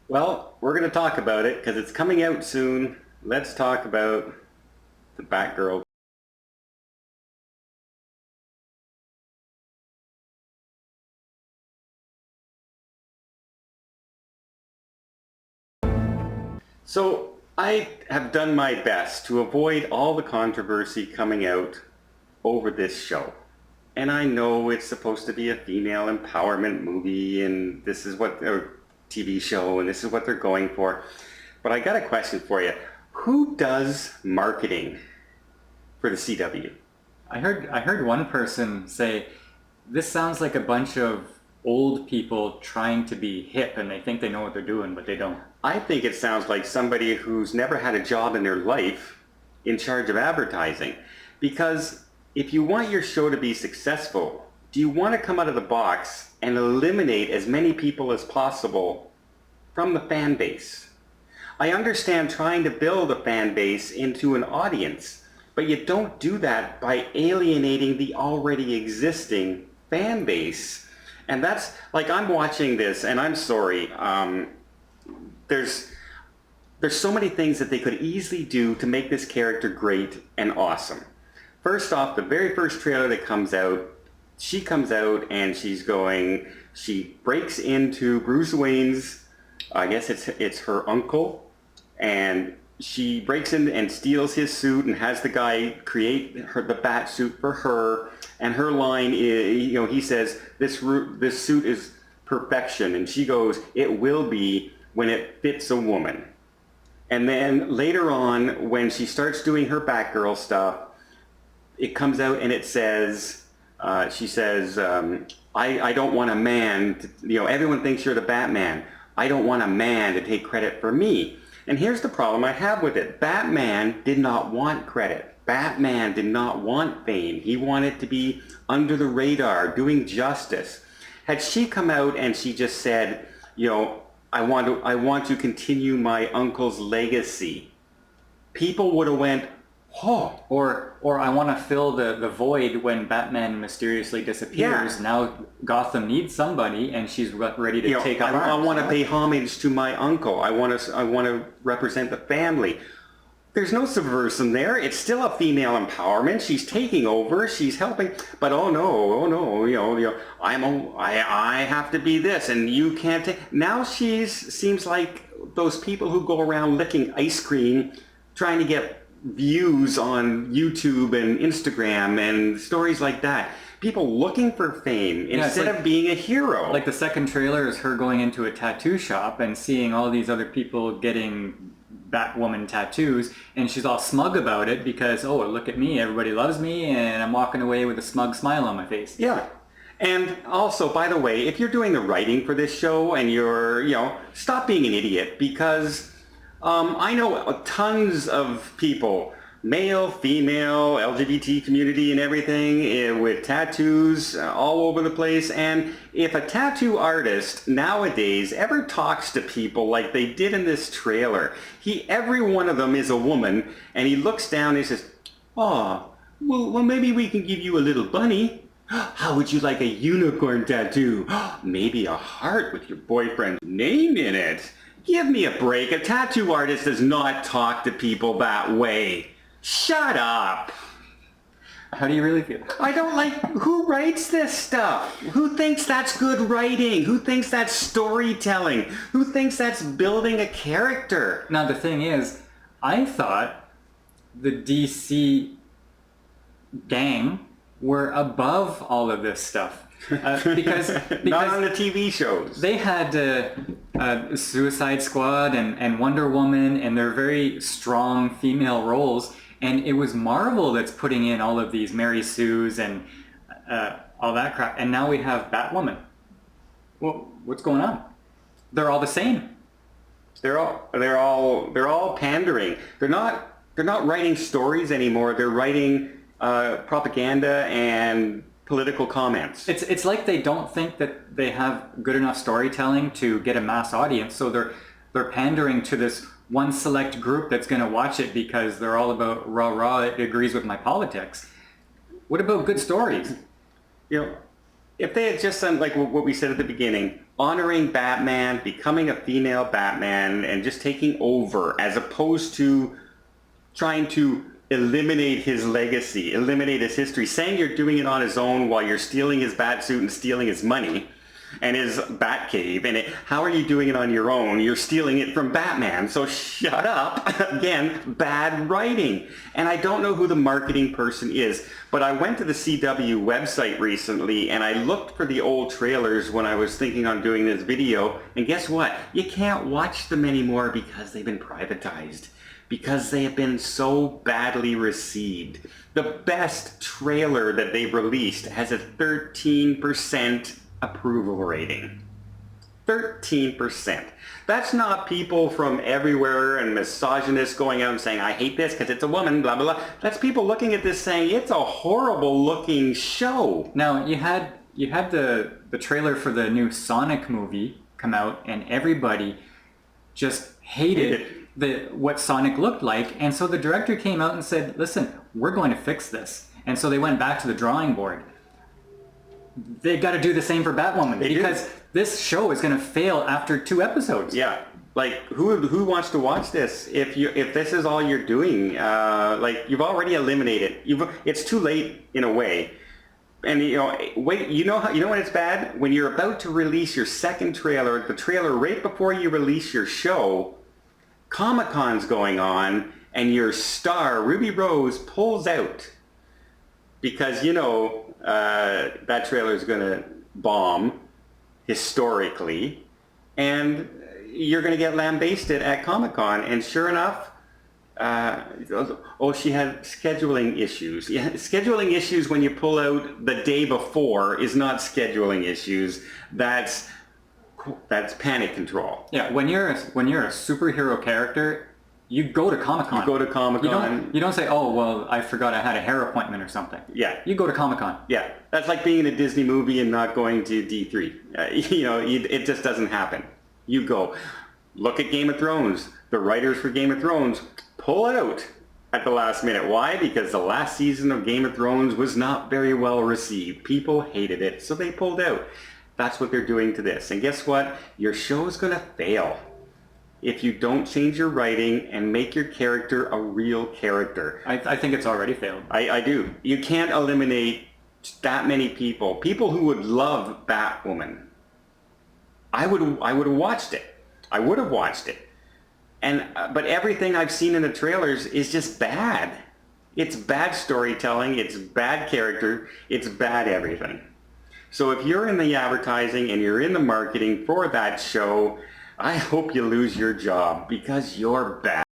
Well, we're going to talk about it because it's coming out soon. Let's talk about the Batgirl. So I have done my best to avoid all the controversy coming out over this show. And I know it's supposed to be a female empowerment movie and this is what or TV show and this is what they're going for. But I got a question for you. Who does marketing for the CW? I heard one person say, this sounds like a bunch of old people trying to be hip and they think they know what they're doing, but they don't. I think it sounds like somebody who's never had a job in their life in charge of advertising. Because if you want your show to be successful, do you want to come out of the box and eliminate as many people as possible from the fan base? I understand trying to build a fan base into an audience, but you don't do that by alienating the already existing fan base. And that's like, I'm watching this and I'm sorry, there's so many things that they could easily do to make this character great and awesome. First off, the very first trailer that comes out, she comes out and she breaks into Bruce Wayne's, I guess it's her uncle, and she breaks in and steals his suit and has the guy create the bat suit for her. And her line is, he says, this suit is perfection. And she goes, it will be when it fits a woman. And then later on, when she starts doing her Batgirl stuff, it comes out and it says, she says, I don't want a man, everyone thinks you're the Batman. I don't want a man to take credit for me. And here's the problem I have with it. Batman did not want credit. Batman did not want fame. He wanted to be under the radar, doing justice. Had she come out and she just said, I want to continue my uncle's legacy, people would have went, oh. Or I want to fill the void when Batman mysteriously disappears. Yeah. Now Gotham needs somebody, and she's ready to take up arms. I want to pay homage to my uncle. I want to represent the family. There's no subversion there. It's still a female empowerment. She's taking over. She's helping. But oh no, I have to be this, and you can't take. Now seems like those people who go around licking ice cream, trying to get views on YouTube and Instagram and stories like that. People looking for fame instead of being a hero. Like the second trailer is her going into a tattoo shop and seeing all these other people getting Batwoman tattoos, and she's all smug about it because, oh, look at me, everybody loves me, and I'm walking away with a smug smile on my face. Yeah. And also, by the way, if you're doing the writing for this show and you're, stop being an idiot, because I know tons of people, male, female, LGBT community and everything, with tattoos all over the place. And if a tattoo artist nowadays ever talks to people like they did in this trailer, every one of them is a woman, and he looks down and he says, oh, well maybe we can give you a little bunny. How would you like a unicorn tattoo? Maybe a heart with your boyfriend's name in it. Give me a break. A tattoo artist does not talk to people that way. Shut up. How do you really feel? I don't like, who writes this stuff? Who thinks that's good writing? Who thinks that's storytelling? Who thinks that's building a character? Now the thing is, I thought the DC gang were above all of this stuff. Because not on the TV shows. They had Suicide Squad and Wonder Woman, and they're very strong female roles, and it was Marvel that's putting in all of these Mary Sues and all that crap, and now we have Batwoman. Well, what's going on? They're all the same. They're all pandering. They're not writing stories anymore. They're writing propaganda and political comments. It's like they don't think that they have good enough storytelling to get a mass audience, so they're pandering to this one select group that's going to watch it because they're all about rah, it agrees with my politics. What about good stories? If they had just done like what we said at the beginning, honoring Batman, becoming a female Batman, and just taking over, as opposed to trying to eliminate his legacy, eliminate his history, saying you're doing it on his own while you're stealing his Batsuit and stealing his money and his Batcave. And how are you doing it on your own? You're stealing it from Batman. So shut up. Again, bad writing. And I don't know who the marketing person is, but I went to the CW website recently and I looked for the old trailers when I was thinking on doing this video. And guess what? You can't watch them anymore because they've been privatized, because they have been so badly received. The best trailer that they've released has a 13% approval rating. 13%. That's not people from everywhere and misogynists going out and saying, I hate this because it's a woman, blah, blah, blah. That's people looking at this saying, it's a horrible looking show. Now, you had the trailer for the new Sonic movie come out, and everybody just hated what Sonic looked like. And so the director came out and said, listen, we're going to fix this. And so they went back to the drawing board. They've got to do the same for Batwoman, because this show is going to fail after 2 episodes. Yeah, like who wants to watch this if this is all you're doing? Like, you've already eliminated. It's too late in a way. And wait, you know when it's bad? When you're about to release your second trailer, the trailer right before you release your show, Comic-Con's going on, and your star Ruby Rose pulls out because that trailer is going to bomb historically, and you're going to get lambasted at Comic-Con. And sure enough, she had scheduling issues. Yeah, scheduling issues when you pull out the day before is not scheduling issues. That's panic control. Yeah, when you're a superhero character, you go to Comic-Con. You go to Comic-Con. You don't say, oh, well, I forgot I had a hair appointment or something. Yeah. You go to Comic-Con. Yeah. That's like being in a Disney movie and not going to D3. It just doesn't happen. You go. Look at Game of Thrones. The writers for Game of Thrones pull out at the last minute. Why? Because the last season of Game of Thrones was not very well received. People hated it, so they pulled out. That's what they're doing to this. And guess what? Your show is going to fail if you don't change your writing and make your character a real character. I think it's already failed. I do. You can't eliminate that many people. People who would love Batwoman. I would have watched it. I would have watched it. But everything I've seen in the trailers is just bad. It's bad storytelling. It's bad character. It's bad everything. So if you're in the advertising and you're in the marketing for that show, I hope you lose your job because you're bad.